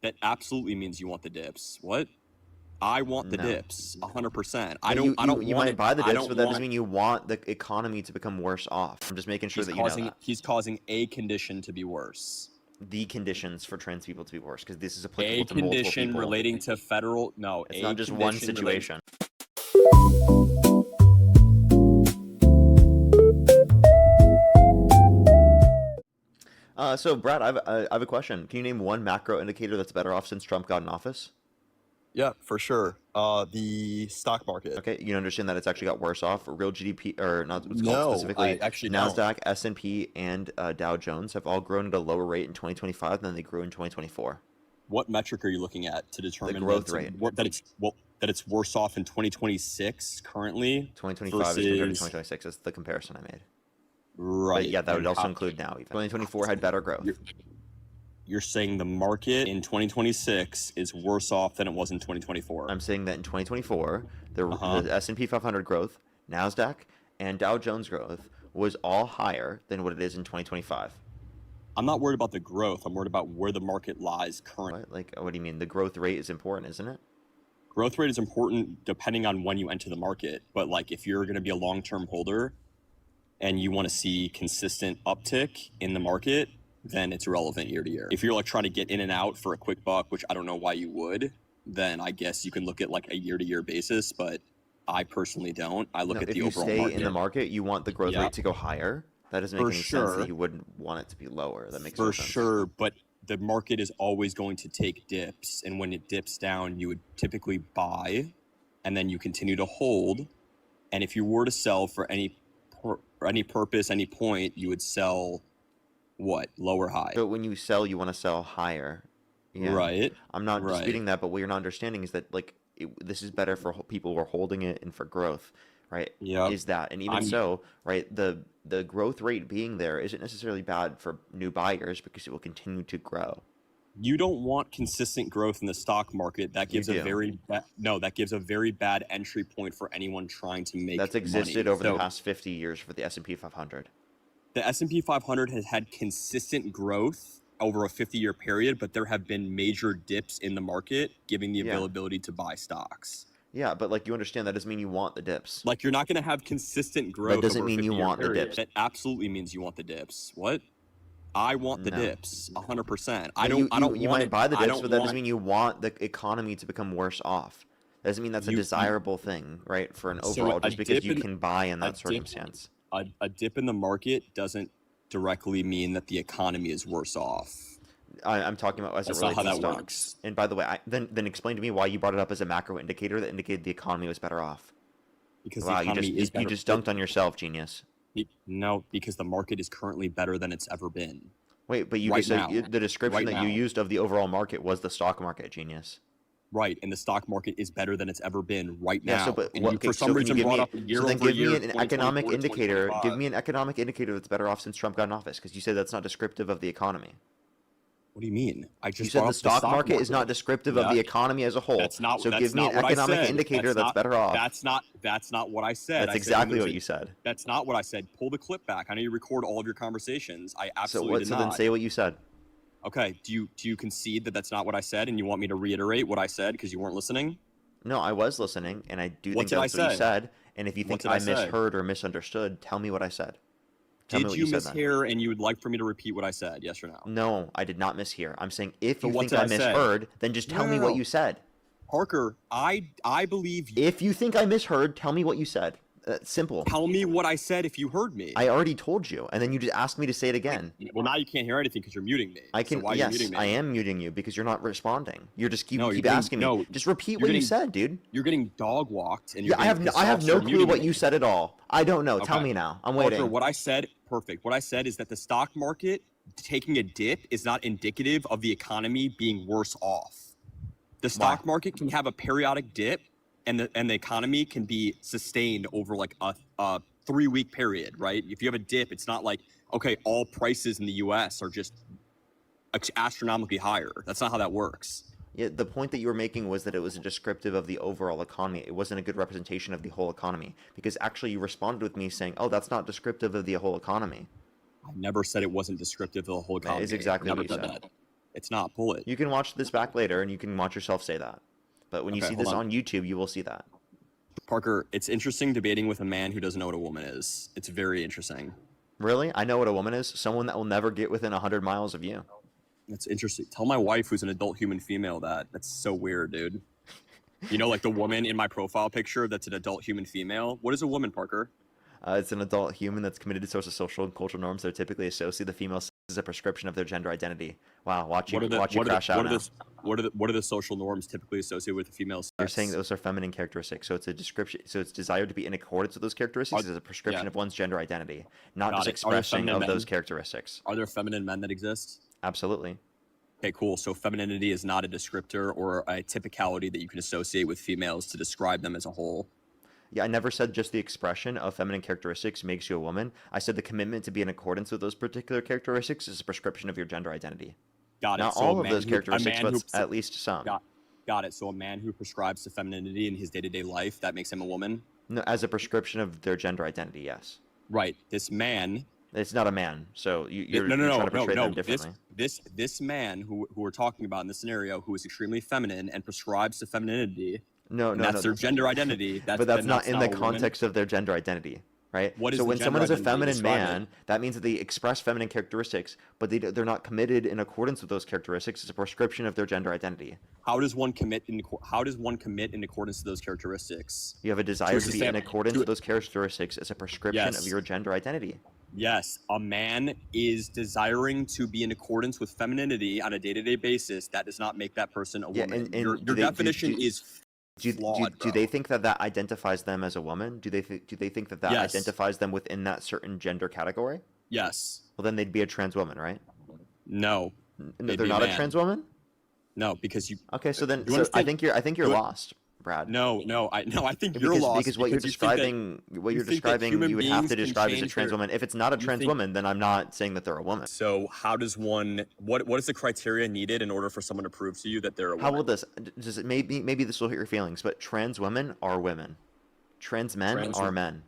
That absolutely means you want the dips. What? I want the No. dips 100%. No, I don't you want might it. buy the I dips, don't but that doesn't want mean you want the economy to become worse off. I'm just making sure that you know that. he's causing a condition to be worse. The conditions for trans people to be worse, because this is A applicable to multiple condition people. relating to federal no, It's a not just one condition relating- situation. So Brad, I have a question. Can you name one macro indicator that's better off since Trump got in office? Yeah, for sure. The stock market. Okay, you understand that it's actually got worse off. Real GDP, or not what's called No, specifically, I actually don't. NASDAQ, S&P, and Dow Jones have all grown at a lower rate in 2025 than they grew in 2024. What metric are you looking at to determine The growth rate. That it's worse off in 2026 currently 2025 versus is compared to 2026. That's the comparison I made. right? But yeah, that would And also how- include now. Even 2024 had better growth. You're saying the market in 2026 is worse off than it was in 2024. I'm saying that in 2024, the Uh-huh. S&P 500 growth, NASDAQ, and Dow Jones growth was all higher than what it is in 2025. I'm not worried about the growth. I'm worried about where the market lies currently. What? Like, what do you mean? The growth rate is important, isn't it? Growth rate is important depending on when you enter the market. But like if you're going to be a long-term holder and you want to see consistent uptick in the market, then it's irrelevant year to year. If you're like trying to get in and out for a quick buck, which I don't know why you would, then I guess you can look at like a year-to-year basis, but I personally don't. I look at the overall market. If you stay in the market, you want the growth rate to go higher. That doesn't make For any sense sure. that you wouldn't want it to be lower. That makes For no sense. sure, but the market is always going to take dips, and when it dips down, you would typically buy, and then you continue to hold. And if you were to sell for any purpose, any point, you would sell what? Lower high. But when you sell, you want to sell higher. Yeah. Right. I'm not Right. disputing that, but what you're not understanding is that like this is better for people who are holding it and for growth, right? Yep. Is that, and even so, right? The growth rate being there isn't necessarily bad for new buyers because it will continue to grow. You don't want consistent growth in the stock market. That gives You a do. that gives a very bad entry point for anyone trying to make That's existed money. over the past 50 years for the S&P 500. The S&P 500 has had consistent growth over a 50-year period, but there have been major dips in the market, giving the availability to buy stocks. Yeah, but like you understand that doesn't mean you want the dips. Like you're not going to have consistent growth. That doesn't over a mean you 50-year want the period. dips. That absolutely means you want the dips. What? I want the dips 100%. I No, don't. You want might buy the I dips, don't but that want- doesn't mean you want the economy to become worse off. That doesn't mean that's a desirable thing, right? For an So overall, a just because dip you in- can buy in a that dip- circumstance. A dip in the market doesn't directly mean that the economy is worse off. I'm talking about as That's it not relates how to that stocks. works. And by the way, then explain to me why you brought it up as a macro indicator that indicated the economy was better off. Because Wow, the economy is you better. just dunked on yourself, genius. No, because the market is currently better than it's ever been. Wait, but you Right just said now. the description Right that you now. used of the overall market was the stock market, genius. Right, and the stock market is better than it's ever been right Yeah, now. so but And what, you, okay, for some so can reason you give brought me, up a year so then over give year, me an economic 2024 to indicator. Give 2025. me an economic indicator that's better off since Trump got in office, because you said that's not descriptive of the economy. What do you mean? I You just said brought the up stock market is not descriptive of the economy as a whole. That's not. So that's give me not an what I economic said. indicator that's better off. That's not what I said. That's I said exactly there's what a- you said. That's not what I said. Pull the clip back. I know you record all of your conversations. I So absolutely what? did So not. then say what you said. Okay. Do you concede that that's not what I said, and you want me to reiterate what I said because you weren't listening? No, I was listening, and I do What think did I that's what you say? said. And if you What think did I I say? misheard or misunderstood, tell me what I said. Tell me Did what you said then. mishear, and you would like for me to repeat what I said? Yes or no? No, I did not mishear. I'm saying if So you what think did I I say? misheard, then just tell me what No. you said. Parker, I believe you. If you think I misheard, tell me what you said. Simple. Tell me what I said if you heard me. I already told you, and then you just asked me to say it again. Well, now you can't hear anything because you're muting me. I can. So why are you Yes, muting me? I am muting you because you're not responding. You're just No, keep you're getting- asking me. no, Just repeat you're what you getting- said, dude. You're getting dog walked, and Yeah, you're I have getting I have pissed no off, so you're clue muting what me. you said at all. I don't know. Tell Okay. me now. I'm Parker, waiting. what I said, perfect. What I said is that the stock market taking a dip is not indicative of the economy being worse off. The stock market can have a periodic dip, and the economy can be sustained over like a 3-week period, right? If you have a dip, it's not like, okay, all prices in the US are just astronomically higher. That's not how that works. Yeah, the point that you were making was that it was a descriptive of the overall economy. It wasn't a good representation of the whole economy because actually you responded with me saying, "Oh, that's not descriptive of the whole economy." I never said it wasn't descriptive of the whole economy. That is exactly Never what you said said. that. It's not. Pull it. You can watch this back later, and you can watch yourself say that. But when you Okay, see hold this on. on YouTube, you will see that. Parker, it's interesting debating with a man who doesn't know what a woman is. It's very interesting. Really? I know what a woman is. Someone that will never get within 100 miles of you. It's interesting. Tell my wife, who's an adult human female, that. That's so weird, dude. You know, like the woman in my profile picture that's an adult human female. What is a woman, Parker? It's an adult human that's committed to social and cultural norms that are typically associate the female sex as a prescription of their gender identity. Wow, watch you crash out now. What are the social norms typically associated with the female sex? You're saying those are feminine characteristics, so it's a description. So it's desired to be in accordance with those characteristics as a prescription of one's gender identity, not just expression of those characteristics. Are there feminine men that exist? Absolutely. Okay, cool. So femininity is not a descriptor or a typicality that you can associate with females to describe them as a whole. Yeah, I never said just the expression of feminine characteristics makes you a woman. I said the commitment to be in accordance with those particular characteristics is a prescription of your gender identity. Got it. Not So all of those characteristics, but at least some. Got it. So a man who prescribes to femininity in his day-to-day life, that makes him a woman? No, as a prescription of their gender identity, yes. Right. This man... It's not a man, so you're trying to portray them differently. This man who we're talking about in this scenario, who is extremely feminine and prescribes to femininity... That's their gender identity. But that's not in the context of their gender identity, right? So when someone is a feminine man, that means that they express feminine characteristics, but they're not committed in accordance with those characteristics. It's a prescription of their gender identity. How does one commit in accordance to those characteristics? You have a desire to be in accordance with those characteristics as a prescription of your gender identity. Yes, a man is desiring to be in accordance with femininity on a day-to-day basis. That does not make that person a woman. And your definition is flawed, do they think that identifies them as a woman? Do they think that identifies them within that certain gender category? Yes. Well, then they'd be a trans woman, right? No. They're not a trans woman? No, because you... Okay, so then I think you're lost, Brad. No, I think you're lost. Because what you're describing, you would have to describe as a trans woman. If it's not a trans woman, then I'm not saying that they're a woman. So how does one... What is the criteria needed in order for someone to prove to you that they're a woman? How will this... Maybe this will hit your feelings, but trans women are women. Trans men are men.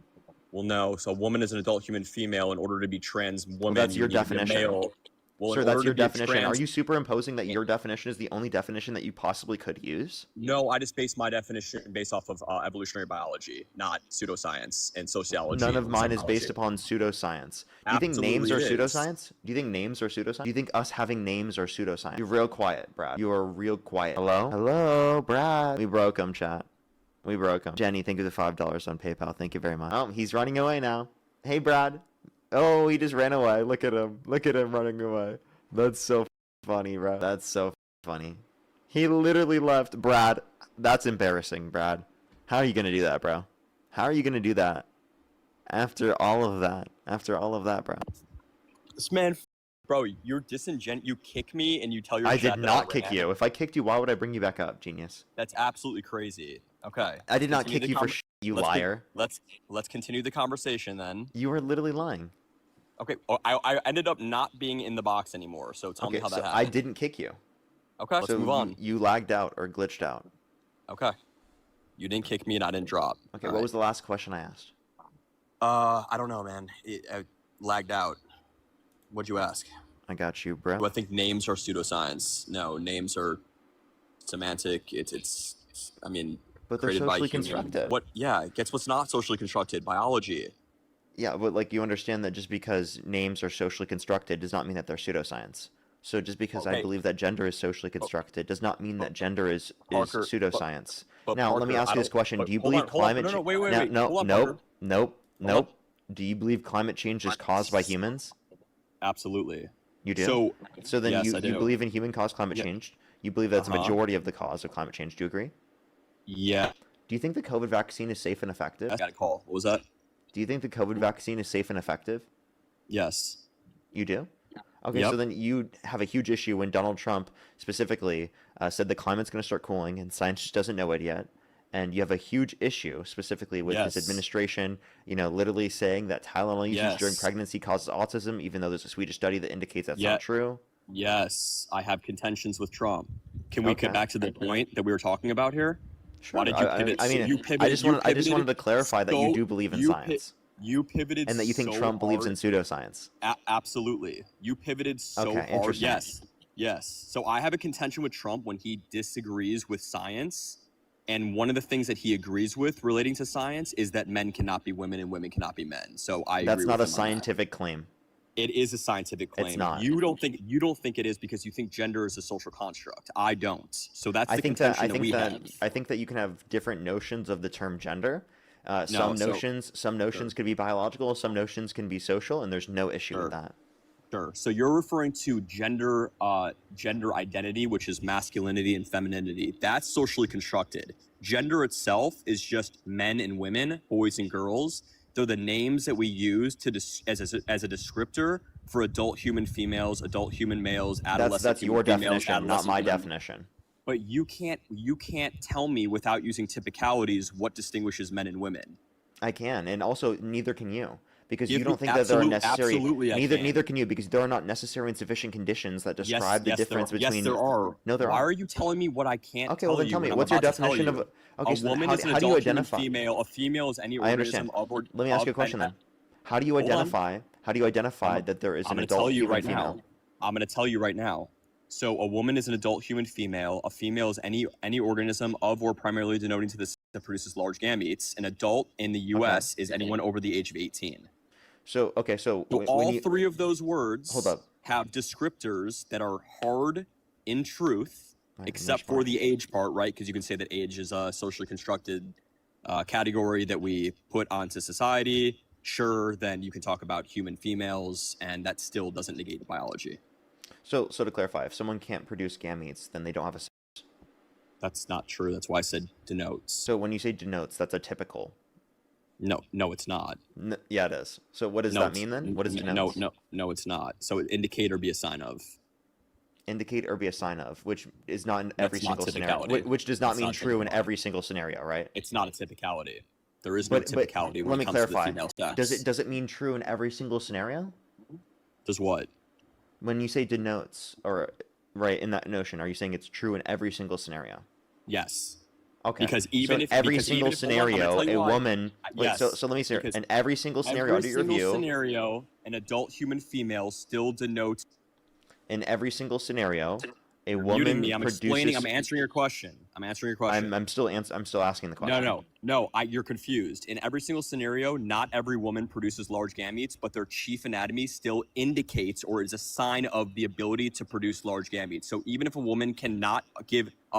Well, no. So a woman is an adult human female. In order to be trans woman, well, that's your definition. Well, sir, that's your definition. Are you superimposing that your definition is the only definition that you possibly could use? No, I just base my definition based off of evolutionary biology, not pseudoscience and sociology. None of mine is based upon pseudoscience. Do you think names are pseudoscience? Do you think names are pseudoscience? Do you think us having names are pseudoscience? You're real quiet, Brad. You are real quiet. Hello? Hello, Brad. We broke him, chat. We broke him. Jenny, thank you for the $5 on PayPal. Thank you very much. Oh, he's running away now. Hey, Brad. Oh, he just ran away. Look at him. Look at him running away. That's so funny, bro. That's so funny. He literally left. Brad, that's embarrassing, Brad. How are you going to do that, bro? How are you going to do that? After all of that. After all of that, bro. This man, bro, you're disingenuous. You kick me and you tell your chat I did not kick you. If I kicked you, why would I bring you back up, genius? That's absolutely crazy. Okay. I did not kick you for you liar. Let's continue the conversation then. You are literally lying. Okay, I ended up not being in the box anymore, so tell me how that happened. I didn't kick you. Okay, let's move on. You lagged out or glitched out. Okay. You didn't kick me and I didn't drop. Okay, what was the last question I asked? I don't know, man. I lagged out. What'd you ask? I got you, bro. Do I think names are pseudoscience? No, names are semantic. It's I mean, but they're socially constructed. Yeah, guess what's not socially constructed? Biology. Yeah, but like you understand that just because names are socially constructed does not mean that they're pseudoscience. So just because I believe that gender is socially constructed does not mean that gender is pseudoscience. Now, let me ask you this question. Do you believe climate change... Nope. Do you believe climate change is caused by humans? Absolutely. You do? So then yes, you believe in human-caused climate change. You believe that's a majority of the cause of climate change. Do you agree? Yeah. Do you think the COVID vaccine is safe and effective? I got a call. What was that? Do you think the COVID vaccine is safe and effective? Yes. You do? Okay, so then you have a huge issue when Donald Trump specifically said the climate's going to start cooling and science just doesn't know it yet. And you have a huge issue specifically with his administration, literally saying that Tylenol usage during pregnancy causes autism, even though there's a Swedish study that indicates that's not true. Yes, I have contentions with Trump. Can we get back to the point that we were talking about here? Sure. Why did you pivot? I just wanted to clarify that you do believe in science. You pivoted and that you think Trump believes in pseudoscience. Absolutely. You pivoted so hard. Interesting. Yes. Yes. So I have a contention with Trump when he disagrees with science. And one of the things that he agrees with relating to science is that men cannot be women and women cannot be men. So I That's agree not with a him on that. scientific claim. It is a scientific claim. It's not. You don't think it is because you think gender is a social construct. I don't. So that's the contention that we have. I think that you can have different notions of the term gender. No, Some notions could be biological, some notions can be social, and there's no issue with that. Sure. So you're referring to gender identity, which is masculinity and femininity. That's socially constructed. Gender itself is just men and women, boys and girls. They're the names that we use to as a descriptor for adult human females, adult human males, adolescent That's human your females, definition, not my human. definition. But you can't tell me without using typicalities what distinguishes men and women. I can, and also neither can you. Because you If don't you- think that there are absolute- necessary. absolutely I can. Neither can you, because there are not necessary and sufficient conditions that describe the difference between. Yes, there are. No, there Why are. are you telling me what I can't Okay, tell well then you tell me. when I'm What's your about to tell definition you? of? Okay, A so then woman how, is an how do you adult human identify? female. A female is any I understand. organism of or. Let me ask you a question then. How do you identify? How do you identify that there is I'm an going to adult tell you human right female? now. I'm going to tell you right now. So a woman is an adult human female. A female is any organism of or primarily denoting to this that produces large gametes. An adult in the U.S. is anyone over the age of 18. So okay, so So when all you, three of those words Hold up. have descriptors that are hard in truth, Right, except which for part? the age part, right? Because you can say that age is a socially constructed category that we put onto society. Sure, then you can talk about human females, and that still doesn't negate biology. So to clarify, if someone can't produce gametes, then they don't have a. That's not true. That's why I said denotes. So when you say denotes, that's a typical. No, it's not. Yeah, it is. So what does that mean then? What is denotes? No, it's not. So indicate or be a sign of. Indicate or be a sign of, which is not in every That's not single scenario. typicality. Which does not That's mean not true in typicality. every single scenario, right? It's not a typicality. There is no typicality when let it me comes to the clarify. female sex. Does it mean true in every single scenario? Does what? When you say denotes, or right in that notion, are you saying it's true in every single scenario? Yes. Okay. Because so even in if every because single even if, hold on, I'm gonna scenario, tell you a why. woman. Wait, Yes, so let me say because in every single scenario, every under your single view, scenario, an adult human female still denotes. in every single scenario, a You're woman muting me. I'm produces. explaining. I'm answering your question. I'm still asking the question. No. You're confused. In every single scenario, not every woman produces large gametes, but their chief anatomy still indicates or is a sign of the ability to produce large gametes. So even if a woman cannot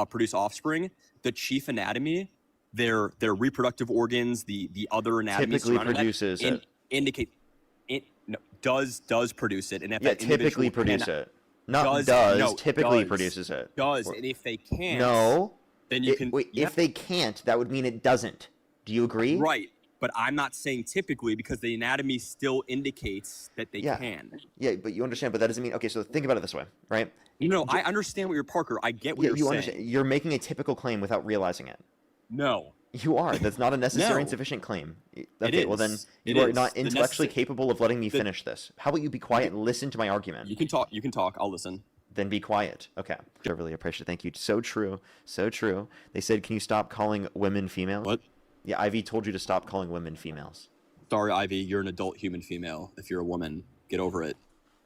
produce offspring, the chief anatomy, their reproductive organs, the other anatomy Typically surrounding produces that, it. indicate it does produce it. And if Yeah, that typically individual produce cannot- it. Not does, typically does. produces it. Does, Or- and if they can't, No. then you can. Wait, Yep. if they can't, that would mean it doesn't. Do you agree? Right, but I'm not saying typically because the anatomy still indicates that they Yeah. can. Yeah, but you understand. But that doesn't mean. Okay, so think about it this way, right? No, I understand what you're Parker. I get what Yeah, you're you saying. understand. You're making a typical claim without realizing it. No, You are. That's not a necessary No. and sufficient claim. Okay, well then is. you It are is. not The intellectually necessary- capable of letting me the- finish this. How about you be quiet and listen to my argument? You can talk. You can talk. I'll listen. Then be quiet. Okay. I really appreciate it. Thank you. So true. So true. They said, can you stop calling women female? What? Yeah, Ivy told you to stop calling women females. Sorry, Ivy. You're an adult human female. If you're a woman, get over it.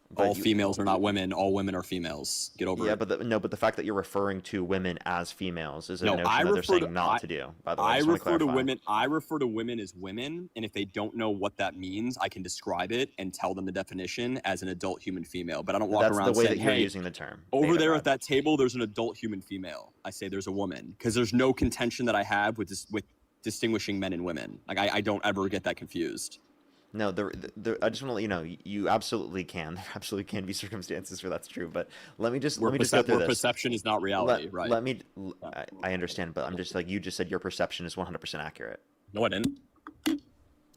But All you- females are not women. All women are females. Get over Yeah, it. but the fact that you're referring to women as females is a No, notion I that they're refer saying to- not to do. By the way, I just wanna refer to clarify. women. I refer to women as women, and if they don't know what that means, I can describe it and tell them the definition as an adult human female. But I don't walk That's around the way saying, that you're "Hey, using the term. over beta there brat. at that table, there's an adult human female." I say there's a woman because there's no contention that I have with with distinguishing men and women. Like I don't ever get that confused. No, I just want to let you know, you absolutely can. There absolutely can be circumstances where that's true. But let me just go through this. Perception is not reality, right? I understand, but I'm just like you just said. Your perception is 100% accurate. No, I didn't.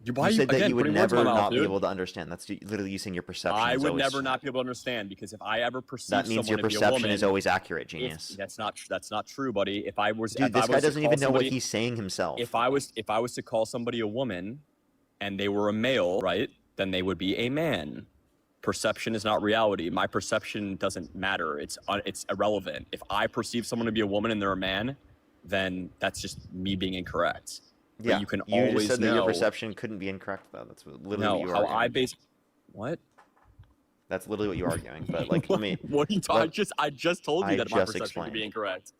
You said that you would never not be able to understand. That's literally you saying your perception. I is would always, never not be able to understand because if I ever perceive That means your someone to be a perception woman, is always accurate, genius. that's not true, buddy. If I was, Dude, if this I guy was to doesn't call even know what somebody- he's saying himself. If I was to call somebody a woman, and they were a male, right? Then they would be a man. Perception is not reality. My perception doesn't matter. It's irrelevant. If I perceive someone to be a woman and they're a man, then that's just me being incorrect. But Yeah, you can you always just said know. that your perception couldn't be incorrect, though. That's literally No, what you were how arguing. I base. What? That's literally what you're arguing. But like, let me. What are you talking? I just told you that my perception explained. could be incorrect.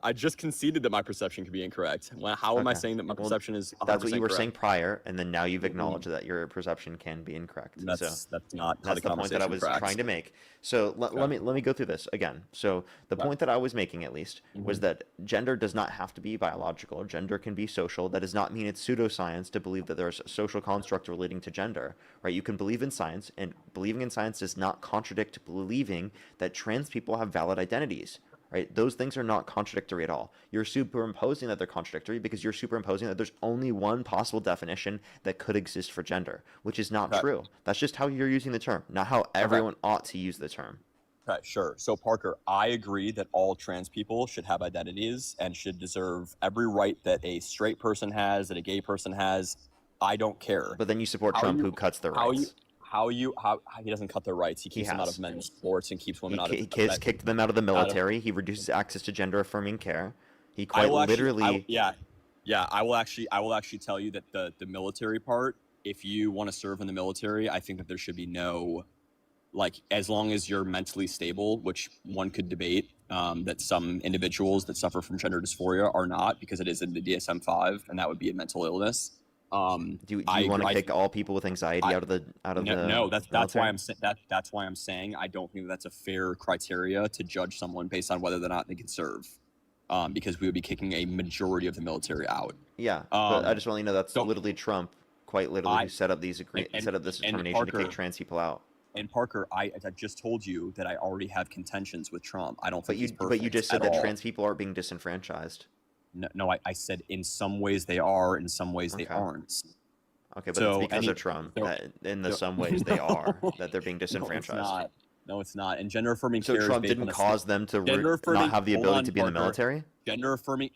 I just conceded that my perception could be incorrect. How am I saying that my perception is 100% That's what you were correct? saying prior, and then now you've acknowledged that your perception can be incorrect. That's not that's the point that I was trying to make. So let me go through this again. So the point that I was making, at least, was that gender does not have to be biological. Gender can be social. That does not mean it's pseudoscience to believe that there's a social construct relating to gender, right? You can believe in science, and believing in science does not contradict believing that trans people have valid identities. Right? Those things are not contradictory at all. You're superimposing that they're contradictory because you're superimposing that there's only one possible definition that could exist for gender, which is not true. That's just how you're using the term, not how everyone ought to use the term. Okay, sure. So Parker, I agree that all trans people should have identities and should deserve every right that a straight person has, that a gay person has. I don't care. But then you support Trump, who cuts their rights. How he doesn't cut their rights. He keeps them out of men's sports and keeps women out of. He kicked them out of the military. He reduces access to gender affirming care. He quite literally. I will actually tell you that the military part. If you want to serve in the military, I think that there should be no, like, as long as you're mentally stable, which one could debate. That some individuals that suffer from gender dysphoria are not, because it is in the DSM-5, and that would be a mental illness. Do you want to kick all people with anxiety out of the no, that's why I'm saying I don't think that's a fair criteria to judge someone based on whether or not they can serve, because we would be kicking a majority of the military out. Yeah, but I just want to know that's literally Trump, quite literally, who set up this determination to kick trans people out. And Parker, I just told you that I already have contentions with Trump. I don't think he's perfect. But you just said that trans people are being disenfranchised. No, I said in some ways they are, in some ways they aren't. Okay, but it's because of Trump that in some ways they are, that they're being disenfranchised. No, it's not. And gender affirming care. So Trump didn't cause them to not have the ability to be in the military? Gender affirming.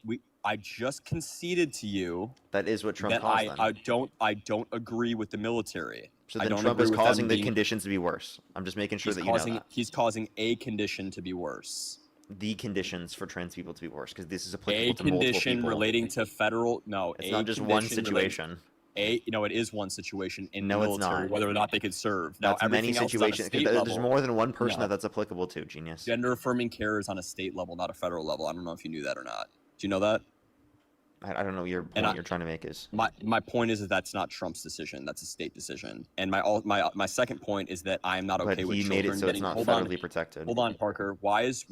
I just conceded to you. That is what Trump caused them. I don't agree with the military. So then Trump is causing the conditions to be worse. I'm just making sure that you know that. He's causing a condition to be worse. The conditions for trans people to be worse, because this is applicable to multiple people. A condition relating to federal. No, it's not just one situation. It is one situation in the military, whether or not they could serve. Now, that's many situations. There's more than one person that's applicable to. Genius. Gender affirming care is on a state level, not a federal level. I don't know if you knew that or not. Do you know that? I don't know what your point you're trying to make is. My point is that that's not Trump's decision. That's a state decision. And my second point is that I'm not okay with children made it so it's not federally protected. Hold on, Parker. Why is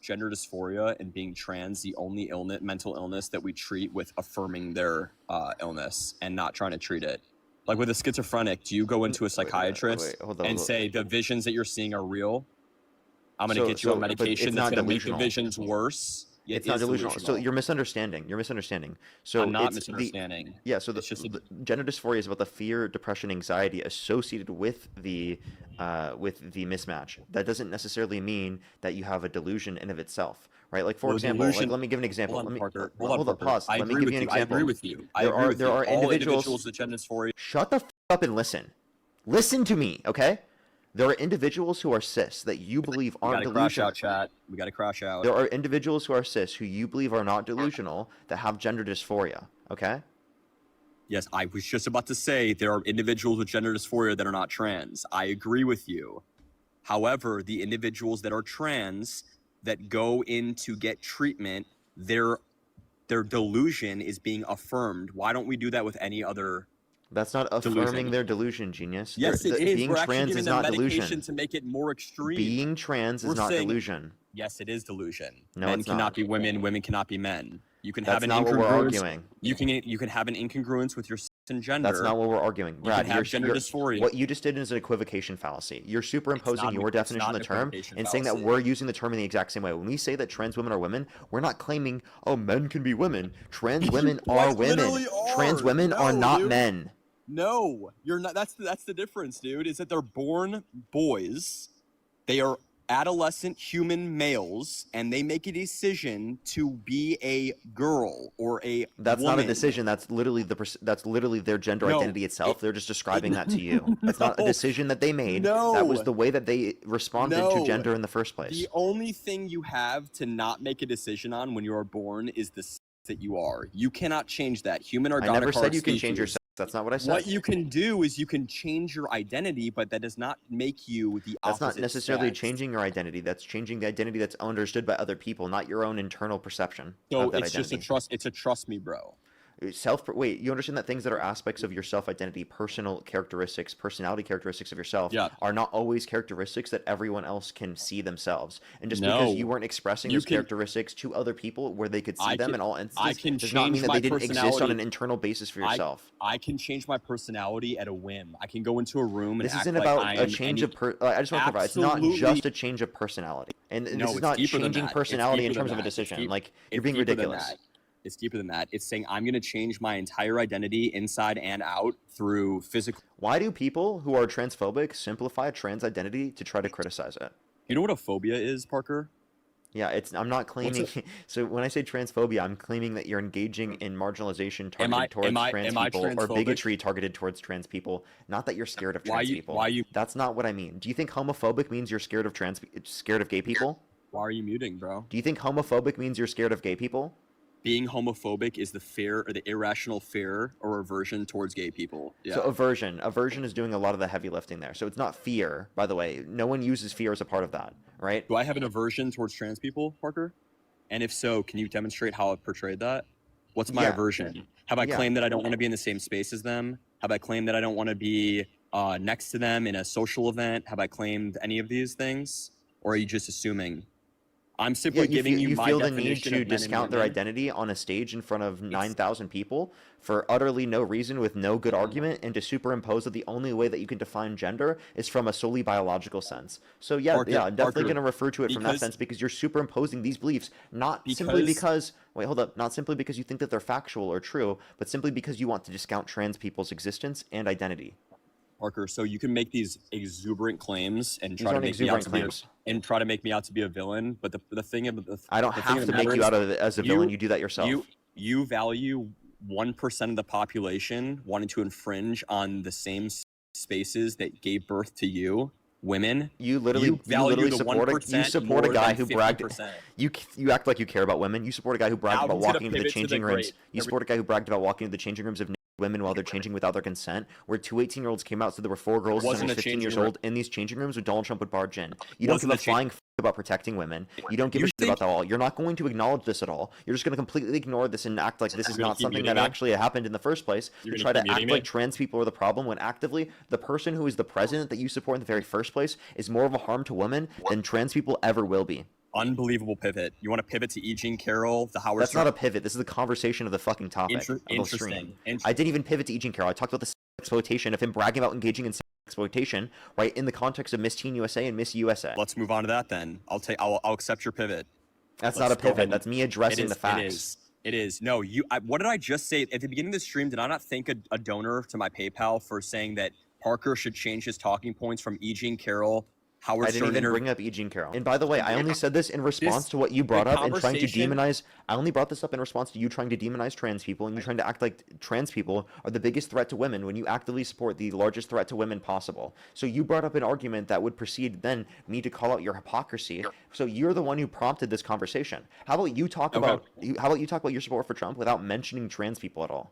gender dysphoria and being trans the only mental illness that we treat with affirming their illness and not trying to treat it? Like with a schizophrenic, do you go into a psychiatrist and say the visions that you're seeing are real? I'm going to get you on medication that's going to make the visions worse. It's not delusional. So you're misunderstanding. So I'm not misunderstanding. So the gender dysphoria is about the fear, depression, anxiety associated with the mismatch. That doesn't necessarily mean that you have a delusion in of itself, right? Like for example, let me give an example. Hold on, pause. Let me give you an example. I agree with you. There are individuals with gender dysphoria. Shut the up and listen. Listen to me, okay? There are individuals who are cis that you believe aren't delusional. Crash out, chat. We got to crash out. There are individuals who are cis who you believe are not delusional that have gender dysphoria, okay? Yes, I was just about to say there are individuals with gender dysphoria that are not trans. I agree with you. However, the individuals that are trans that go in to get treatment, their delusion is being affirmed. Why don't we do that with any other? That's not affirming their delusion, genius. Yes, it is. Being trans is not delusion. To make it more extreme. Being trans is not delusion. Yes, it is delusion. No, men it's cannot not. be women. Women cannot be men. You can That's have an not what we're incongruence. arguing. You can have an incongruence with your sex and gender. That's not what we're arguing. Brad, you can have gender dysphoria. What you just did is an equivocation fallacy. You're superimposing your definition of the term and saying that we're using the term in the exact same way. When we say that trans women are women, we're not claiming, oh, men can be women. Trans women are women. Trans women are not men. No, you're not. That's the difference, dude. Is that they're born boys. They are adolescent human males, and they make a decision to be a girl or a That's woman. not a decision. That's literally their gender identity itself. They're just describing that to you. That's not a decision that they made. No. That was the way that they responded to gender in the first place. The only thing you have to not make a decision on when you are born is the sex that you are. You cannot change that. Human organoid I never said you can change your sex. That's not what I said. What you can do is you can change your identity, but that does not make you the opposite. That's not necessarily sex. changing your identity. That's changing the identity that's understood by other people, not your own internal perception. So of that it's identity. just a trust. It's a trust me, bro. Wait, you understand that things that are aspects of your self-identity, personal characteristics, personality characteristics of yourself are not always characteristics that everyone else can see themselves. And just because you weren't expressing those characteristics to other people where they could see them in all instances does not mean that they didn't exist on an internal basis for yourself. I can change my personality at a whim. I can go into a room and this isn't about a change of I just want to clarify, it's not just a change of personality. And this is not changing personality in terms of a decision. Like, you're being ridiculous. It's deeper than that. It's saying I'm going to change my entire identity inside and out through physical. Why do people who are transphobic simplify trans identity to try to criticize it? You know what a phobia is, Parker? Yeah, I'm not claiming. So when I say transphobia, I'm claiming that you're engaging in marginalization targeted towards trans people or bigotry targeted towards trans people. Not that you're scared of trans people. That's not what I mean. Do you think homophobic means you're scared of gay people? Why are you muting, bro? Do you think homophobic means you're scared of gay people? Being homophobic is the fear or the irrational fear or aversion towards gay people. Yeah. So aversion is doing a lot of the heavy lifting there. So it's not fear, by the way. No one uses fear as a part of that, right? Do I have an aversion towards trans people, Parker? And if so, can you demonstrate how I've portrayed that? What's my aversion? Have I claimed that I don't want to be in the same space as them? Have I claimed that I don't want to be next to them in a social event? Have I claimed any of these things? Or are you just assuming? I'm simply giving you my definition of men and women. You feel the need to discount their identity on a stage in front of 9,000 people for utterly no reason with no good argument, and to superimpose that the only way that you can define gender is from a solely biological sense. So I'm definitely going to refer to it from that sense, because you're superimposing these beliefs simply because you think that they're factual or true, but simply because you want to discount trans people's existence and identity. Parker, so you can make these exuberant claims and try to make me out to be a villain, but the thing of I don't have to make you out as a villain. You do that yourself. You value 1% of the population wanting to infringe on the same spaces that gave birth to you, women. You literally support a guy who bragged. You act like you care about women. You support a guy who bragged about walking into the changing rooms. You support a guy who bragged about walking into the changing rooms of women while they're changing without their consent, where 2 18-year-olds came out, so there were 4 girls under 15 years old in these changing rooms when Donald Trump would barge in. You don't give a flying f about protecting women. You don't give a shit about that at all. You're not going to acknowledge this at all. You're just going to completely ignore this and act like this is not something that actually happened in the first place. You try to act like trans people are the problem, when actively the person who is the president that you support in the very first place is more of a harm to women than trans people ever will be. Unbelievable pivot. You want to pivot to E. Jean Carroll, the Howard That's not a pivot. This is the conversation of the fucking topic of the stream. I didn't even pivot to E. Jean Carroll. I talked about the exploitation of him bragging about engaging in exploitation, right, in the context of Miss Teen USA and Miss USA. Let's move on to that then. I'll accept your pivot. That's not a pivot. That's me addressing the facts. It is. No, what did I just say at the beginning of the stream? Did I not thank a donor to my PayPal for saying that Parker should change his talking points from E. Jean Carroll? I didn't even bring up E. Jean Carroll. And by the way, I only said this in response to what you brought up and trying to demonize. I only brought this up in response to you trying to demonize trans people, and you trying to act like trans people are the biggest threat to women when you actively support the largest threat to women possible. So you brought up an argument that would precede then me to call out your hypocrisy. So you're the one who prompted this conversation. How about you talk about your support for Trump without mentioning trans people at all?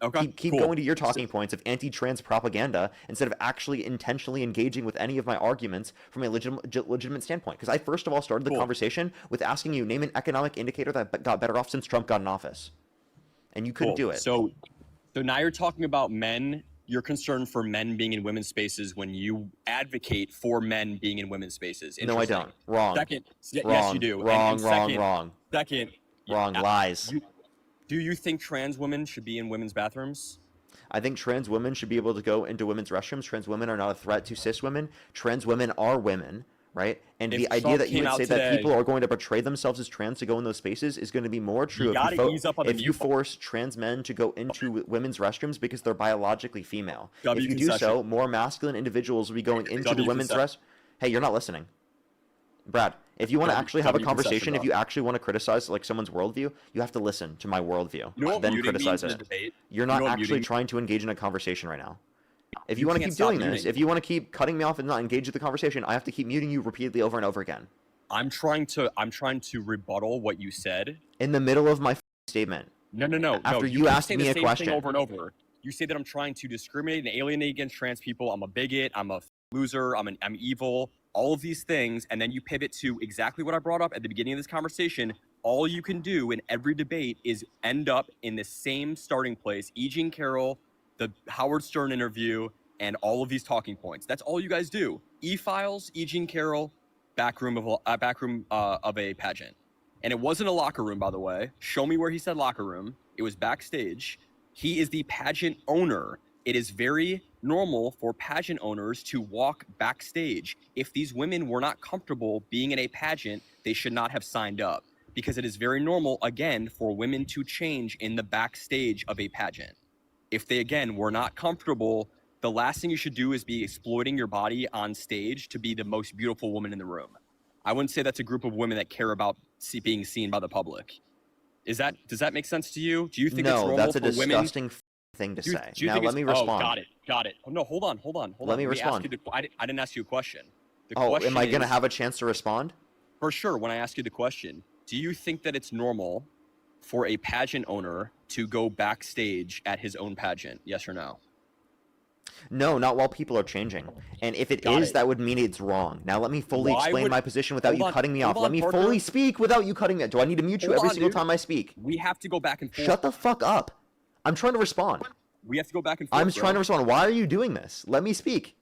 Okay, keep going to your talking points of anti-trans propaganda instead of actually intentionally engaging with any of my arguments from a legitimate standpoint. Because I first of all started the conversation with asking you, name an economic indicator that got better off since Trump got in office. And you couldn't do it. So now you're talking about men. You're concerned for men being in women's spaces when you advocate for men being in women's spaces. No, I don't. Wrong. Second, yes, you do. Wrong. Second. Wrong. Lies. Do you think trans women should be in women's bathrooms? I think trans women should be able to go into women's restrooms. Trans women are not a threat to cis women. Trans women are women, right? And the idea that you would say that people are going to portray themselves as trans to go in those spaces is going to be more true if you force trans men to go into women's restrooms because they're biologically female. If you do so, more masculine individuals will be going into the women's restrooms. Hey, you're not listening. Brad, if you want to actually have a conversation, if you actually want to criticize like someone's worldview, you have to listen to my worldview, then criticize it. You're not actually trying to engage in a conversation right now. If you want to keep doing this, if you want to keep cutting me off and not engage with the conversation, I have to keep muting you repeatedly over and over again. I'm trying to rebuttal what you said in the middle of my statement. No. After you asked me a question over and over. You say that I'm trying to discriminate and alienate against trans people. I'm a bigot. I'm a loser. I'm evil. All of these things. And then you pivot to exactly what I brought up at the beginning of this conversation. All you can do in every debate is end up in the same starting place. E. Jean Carroll, the Howard Stern interview, and all of these talking points. That's all you guys do. E-Files, E. Jean Carroll, backroom of a pageant. And it wasn't a locker room, by the way. Show me where he said locker room. It was backstage. He is the pageant owner. It is very normal for pageant owners to walk backstage. If these women were not comfortable being in a pageant, they should not have signed up, because it is very normal, again, for women to change in the backstage of a pageant. If they, again, were not comfortable, the last thing you should do is be exploiting your body on stage to be the most beautiful woman in the room. I wouldn't say that's a group of women that care about being seen by the public. Does that make sense to you? Do you think it's normal that's a for women? disgusting thing to say. Now let me respond. Oh, got it. Oh, no, hold on. Let me respond. I didn't ask you a question. Am I going to have a chance to respond? For sure, when I ask you the question, do you think that it's normal for a pageant owner to go backstage at his own pageant? Yes or no? No, not while people are changing. And if it is, that would mean it's wrong. Now let me fully explain my position without you cutting me off. Let me fully speak without you cutting me off. Do I need to mute you every single time I speak? We have to go back and forth. Shut the fuck up. I'm trying to respond. We have to go back and forth. I'm trying to respond. Why are you doing this? Let me speak.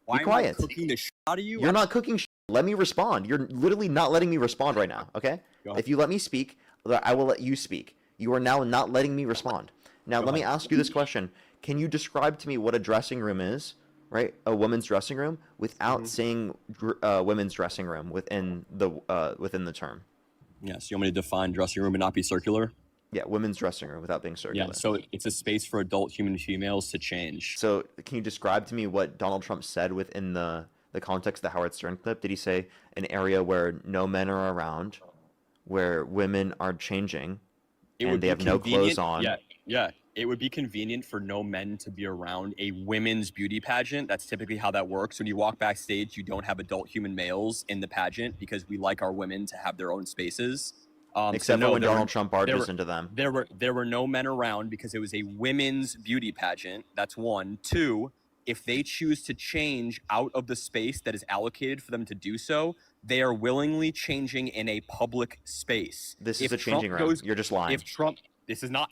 Why Be quiet. am I cooking the shit out of you? You're not cooking shit. Let me respond. You're literally not letting me respond right now, okay? If you let me speak, I will let you speak. You are now not letting me respond. Now let me ask you this question. Can you describe to me what a dressing room is, right? A women's dressing room, without saying women's dressing room within the term? Yes, you want me to define dressing room and not be circular? Yeah, women's dressing room without being circular. Yeah, so it's a space for adult human females to change. So can you describe to me what Donald Trump said within the context of the Howard Stern clip? Did he say an area where no men are around, where women are changing, and they have no clothes on? Yeah. It would be convenient for no men to be around a women's beauty pageant. That's typically how that works. When you walk backstage, you don't have adult human males in the pageant because we like our women to have their own spaces. Except for when Donald Trump barges into them. There were no men around because it was a women's beauty pageant. That's one. Two, if they choose to change out of the space that is allocated for them to do so, they are willingly changing in a public space. This is a changing room. You're just lying. This is not.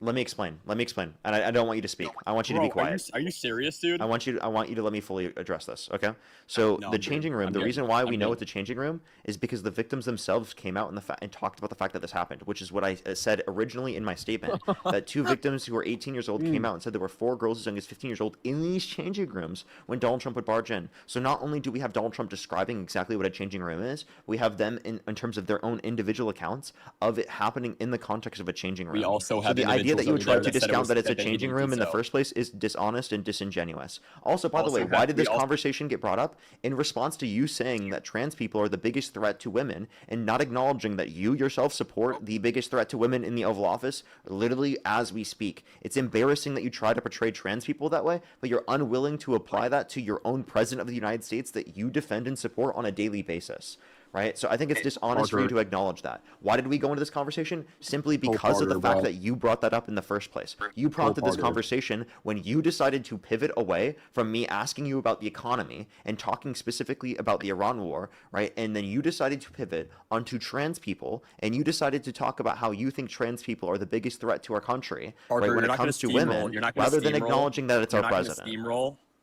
Let me explain. And I don't want you to speak. I want you to be quiet. Are you serious, dude? I want you to let me fully address this, okay? So the changing room, the reason why we know it's a changing room is because the victims themselves came out and talked about the fact that this happened, which is what I said originally in my statement, that two victims who were 18 years old came out and said there were 4 girls as young as 15 years old in these changing rooms when Donald Trump would barge in. So not only do we have Donald Trump describing exactly what a changing room is, we have them in terms of their own individual accounts of it happening in the context of a changing room. We also have the idea that you would try to discount that it's a changing room in the first place is dishonest and disingenuous. Also, by the way, why did this conversation get brought up? In response to you saying that trans people are the biggest threat to women and not acknowledging that you yourself support the biggest threat to women in the Oval Office literally as we speak. It's embarrassing that you try to portray trans people that way, but you're unwilling to apply that to your own president of the United States that you defend and support on a daily basis. Right? So I think it's dishonest for you to acknowledge that. Why did we go into this conversation? Simply because of the fact that you brought that up in the first place. You prompted this conversation when you decided to pivot away from me asking you about the economy and talking specifically about the Iran war, right? And then you decided to pivot onto trans people, and you decided to talk about how you think trans people are the biggest threat to our country, right, when it comes to women, rather than acknowledging that it's our president.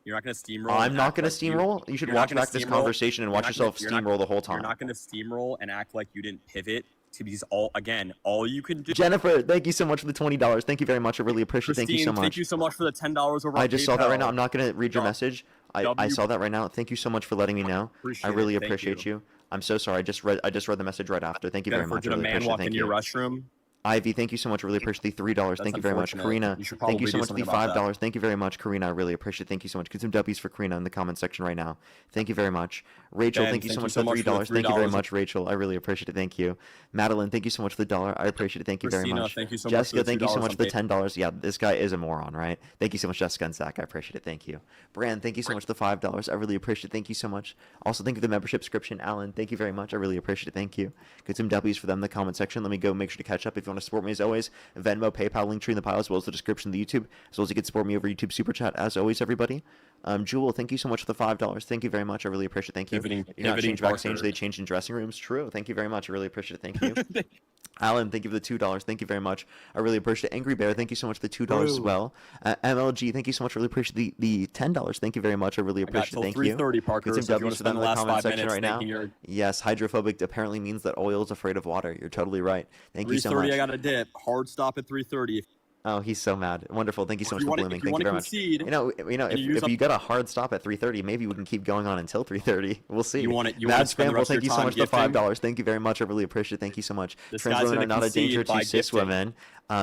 You're not going to steamroll. I'm not going to steamroll. You should watch back this conversation and watch yourself steamroll the whole time. You're not going to steamroll and act like you didn't pivot to these all you can do. Jennifer, thank you so much for the $20. Thank you very much. I really appreciate it. Thank you so much. Thank you so much for the $10 over I just saw that right now. I'm not going to read your message. I saw that right now. Thank you so much for letting me know. I really appreciate you. I'm so sorry. I just read the message right after. Thank you very much. Did a man walk into your restroom? Ivy, thank you so much. I really appreciate the $3. Thank you very much. Karina, thank you so much for the $5. Thank you very much, Karina. I really appreciate it. Thank you so much. Get some W's for Karina in the comment section right now. Thank you very much. Rachel, thank you so much for the $3. Thank you very much, Rachel. I really appreciate it. Thank you. Madeline, thank you so much for the $1. I appreciate it. Thank you very much. Jessica, thank you so much for the $10. Yeah, this guy is a moron, right? Thank you so much, Jessica and Zach. I appreciate it. Thank you. Brand, thank you so much for the $5. I really appreciate it. Thank you so much. Also, thank you for the membership subscription. Alan, thank you very much. I really appreciate it. Thank you. Get some W's for them in the comment section. Let me go make sure to catch up. If you you want to support me, as always, Venmo, PayPal, link tree in the bio, as well as the description of the YouTube, as well as you can support me over YouTube Super Chat, as always, everybody. Jewel, thank you so much for the $5. Thank you very much. I really appreciate it. Thank you. You're not changed backstage, they changed in dressing rooms. True. Thank you very much. I really appreciate it. Thank you. Alan, thank you for the $2. Thank you very much. I really appreciate it. Angry Bear, thank you so much for the $2 as well. MLG, thank you so much. I really appreciate the $10. Thank you very much. I really appreciate it. Thank you. 3:30, Parker. Get some W's for them in the comment section right now. You're... Yes, hydrophobic apparently means that oil is afraid of water. You're totally right. Thank you so much. 3:30, I got a dip. Hard stop at 3:30. Oh, he's so mad. Wonderful. Thank you so much for blooming. Thank you very much. Concede, if you got a hard stop at 3:30, maybe we can keep going on until 3:30. We'll see. You want Mad Scramble, thank you so much for the $5. Thank you very much. I really appreciate it. Thank you so much. Trans women are not a danger to cis women.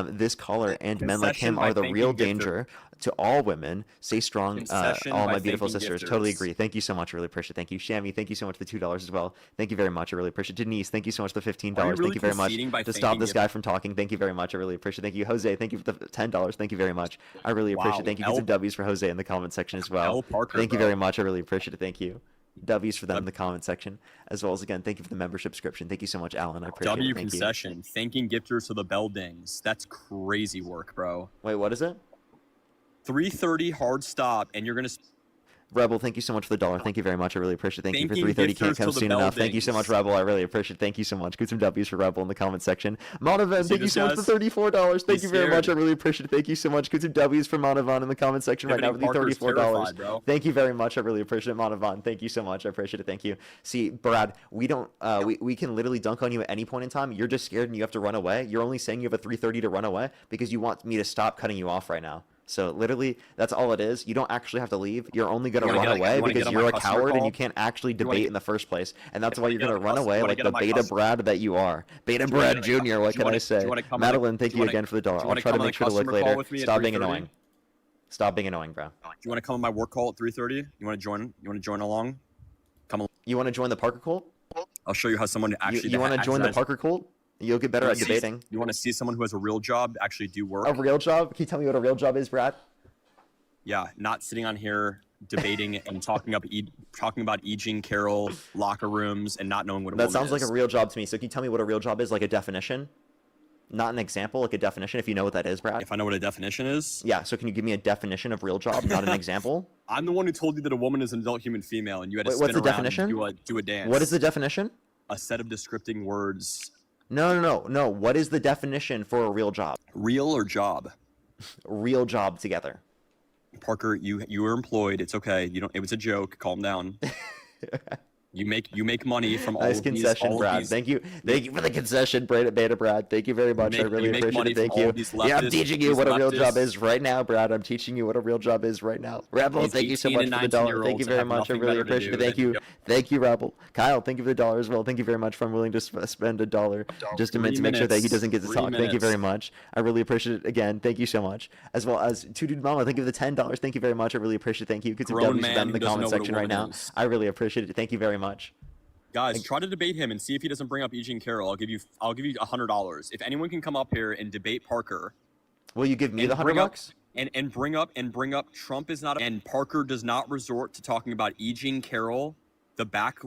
This caller and men like him are the real danger to all women. Stay strong, all my beautiful sisters. Totally agree. Thank you so much. I really appreciate it. Thank you. Shammy, thank you so much for the $2 as well. Thank you very much. I really appreciate it. Denise, thank you so much for the $15. Thank you very much. To stop this guy from talking, thank you very much. I really appreciate it. Thank you. Jose, thank you for the $10. Thank you very much. I really appreciate it. Thank you. Get some W's for Jose in the comment section as well. Thank you very much. I really appreciate it. Thank you. W's for them in the comment section, as well as, again, thank you for the membership subscription. Thank you so much, Alan. I appreciate it. W concession. Thanking gifters to the bell dings. That's crazy work, bro. Wait, what is it? 3:30 hard stop, and you're gonna. Rebel, thank you so much for the $1. Thank you very much. I really appreciate it. Thank you for 3:30. Can't come soon enough. Thank you so much, Rebel. I really appreciate it. Thank you so much. Get some W's for Rebel in the comment section. Monavan, thank you so much for $34. Thank you very much. I really appreciate it. Thank you so much. Get some W's for Monavan in the comment section right now for the $34. Thank you very much. I really appreciate it, Monavan. Thank you so much. I appreciate it. Thank you. See, Brad, we don't. We can literally dunk on you at any point in time. You're just scared and you have to run away. You're only saying you have a 3:30 to run away because you want me to stop cutting you off right now. So literally, that's all it is. You don't actually have to leave. You're only going to run away because you're a coward and you can't actually debate in the first place. And that's why you're going to run away like the beta Brad that you are. Beta Brad Jr., what can I say? Madeline, thank you again for the $1. I'll try to make sure to look later. Stop being annoying. Stop being annoying, bro. Do you want to come on my work call at 3:30? You want to join? You want to join along? Come along. You want to join the Parker cult? I'll show you how someone actually... You want to join the Parker cult? You'll get better at debating. You want to see someone who has a real job actually do work? A real job? Can you tell me what a real job is, Brad? Yeah, not sitting on here debating and talking about E. Jean Carroll locker rooms and not knowing what that sounds like a real job to me. So can you tell me what a real job is, like a definition? Not an example, like a definition, if you know what that is, Brad. If I know what a definition is? Yeah, so can you give me a definition of real job, not an example? I'm the one who told you that a woman is an adult human female and you had to spin around definition? And do a dance. What is the definition? A set of descripting words. No. What is the definition for a real job? Real or job? Real job together. Parker, you were employed. It's okay. It was a joke. Calm down. You make money from all nice of concession, these, Brad. Thank you for the concession, Beta Brad. Thank you very much. I really appreciate it. Thank you. Yeah, I'm teaching you what a real job is right now, Brad. I'm teaching you what a real job is right now. Rebel, thank you so much for the $1. Thank you very much. I really appreciate it. Thank you, Rebel. Kyle, thank you for the $1 as well. Thank you very much for willing to spend $1 just to make sure that he doesn't get to talk. Thank you very much. I really appreciate it. Again, thank you so much. As well as Two Dude Mama, thank you for the $10. Thank you very much. I really appreciate it. Thank you. Get some W's for them in the comment section right now. I really appreciate it. Thank you very much. Guys, try to debate him and see if he doesn't bring up E. Jean Carroll. I'll give you $100. If anyone can come up here and debate Parker, will you give me the $100? And bring up Trump is not, and Parker does not resort to talking about E. Jean Carroll, the back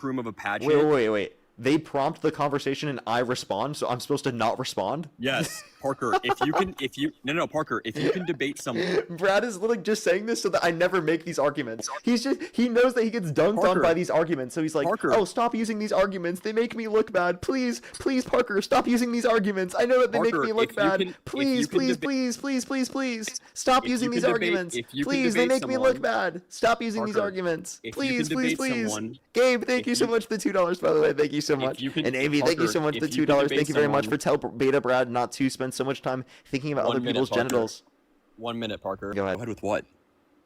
room of a pageant. Wait. They prompt the conversation and I respond, so I'm supposed to not respond? Yes, Parker. Parker, if you can debate someone. Brad is literally just saying this so that I never make these arguments. He knows that he gets dunked on by these arguments, so he's like, oh, stop using these arguments. They make me look bad. Please, Parker, stop using these arguments. I know that they make me look bad. Please, stop using these arguments. Please, they make me look bad. Stop using these arguments. Please. Gabe, thank you so much for the $2, by the way. Thank you so much. And Amy, thank you so much for the $2. Thank you very much for tell Beta Brad not to spend so much time thinking about other people's genitals. 1 minute, Parker. Go ahead with what?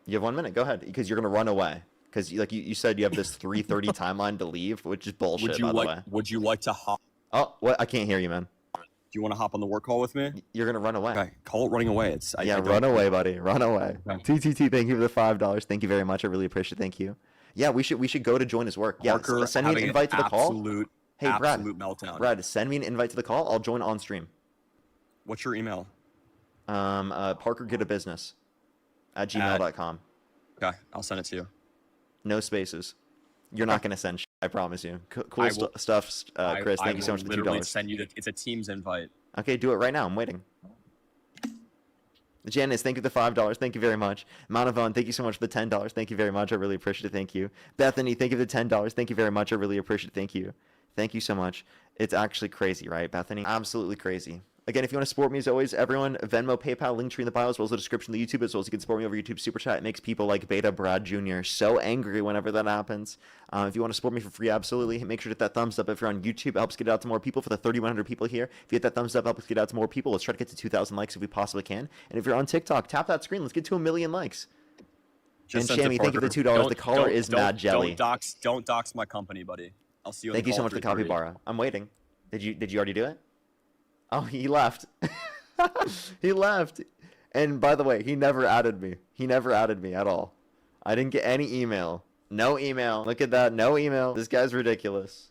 You have 1 minute. Go ahead, because you're gonna run away. Because like you said, you have this 3:30 timeline to leave, which is bullshit. By the way. Would you like to hop? Oh, what? I can't hear you, man. Do you want to hop on the work call with me? You're gonna run away. Okay, call it running away. Run away, buddy. Run away. Okay. TTT, thank you for the $5. Thank you very much. I really appreciate it. Thank you. Yeah, we should go to join his work. Parker, yeah, send me an invite to the call. Hey, Brad. Meltdown. Brad, send me an invite to the call. I'll join on stream. What's your email? parkergetabusiness@gmail.com. Okay, I'll send it to you. No spaces. You're not gonna send I promise you. Cool stuff, Chris. Thank you so much for the $2. Send you it's a Teams invite. Okay, do it right now. I'm waiting. Janice, thank you for the $5. Thank you very much. Monavon, thank you so much for the $10. Thank you very much. I really appreciate it. Thank you. Bethany, thank you for the $10. Thank you very much. I really appreciate it. Thank you. Thank you so much. It's actually crazy, right, Bethany? Absolutely crazy. Again, if you want to support me, as always, everyone, Venmo, PayPal, link tree in the bio, as well as the description of the YouTube, as well as you can support me over YouTube Super Chat. It makes people like Beta Brad Jr. so angry whenever that happens. If you want to support me for free, absolutely, make sure to hit that thumbs up. If you're on YouTube, it helps get it out to more people. For the 3,100 people here, if you hit that thumbs up, it helps get it out to more people. Let's try to get to 2,000 likes if we possibly can. And if you're on TikTok, tap that screen. Let's get to 1 million likes. And Shammy, thank you for the $2. The caller is Mad Jelly. Don't dox my company, buddy. I'll see you. Thank you so much for the capybara. I'm waiting. Did you already do it? Oh, he left. He left. And by the way, he never added me. He never added me at all. I didn't get any email. No email. Look at that. No email. This guy's ridiculous.